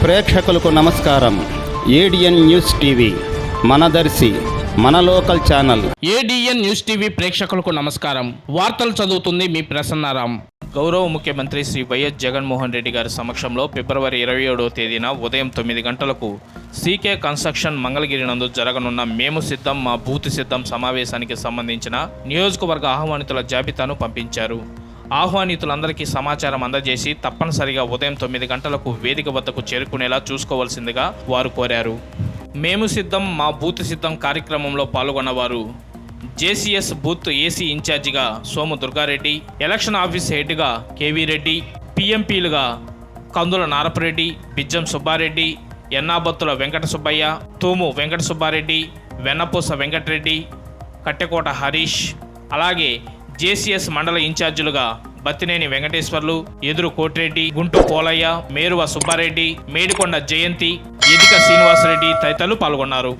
ప్రేక్షకులకు నమస్కారం. ADN news TV మనదర్శి మన local channel. ADN news TV ప్రేక్షకులకు నమస్కారం. వార్తలు చదువుతుంది మీ ప్రసన్నారాం. గౌరవ ముఖ్యమంత్రి శ్రీ వైఎస్ జగన్మోహన్ రెడ్డి గారి సమక్షంలో ఫిబ్రవరి 27వ తేదీన ఉదయం 9 గంటలకు సీకే కన్స్ట్రక్షన్ మంగళగిరి నందు జరగనున్న మేము సిద్ధం మా బూత్ సిద్ధం సమావేశానికి సంబంధించిన నియోజకవర్గ ఆహ్వానితుల జాబితాను పంపించారు. ఆహ్వానితులందరికీ సమాచారం అందజేసి తప్పనిసరిగా ఉదయం 9 గంటలకు వేదిక వద్దకు చేరుకునేలా చూసుకోవాల్సిందిగా వారు కోరారు. మేము సిద్ధం మా బూత్ సిద్ధం కార్యక్రమంలో పాల్గొన్నవారు జేసీఎస్ బూత్ ఏసీ ఇన్ఛార్జిగా సోము దుర్గారెడ్డి, ఎలక్షన్ ఆఫీస్ హెడ్గా కేవీ రెడ్డి, పిఎంపీలుగా కందుల నారపరెడ్డి, బిజ్జం సుబ్బారెడ్డి, ఎన్నాబత్తుల వెంకట సుబ్బయ్య, తూము వెంకట సుబ్బారెడ్డి, వెన్నపూస వెంకటరెడ్డి, కట్టెకోట హరీష్, అలాగే జేసీఎస్ మండల ఇన్ఛార్జీలుగా బత్తినేని వెంకటేశ్వర్లు, ఎదురు కోటిరెడ్డి, గుంటు పోలయ్య, మేరువ సుబ్బారెడ్డి, మేడికొండ జయంతి, ఎదిక శ్రీనివాసరెడ్డి తదితరులు పాల్గొన్నారు.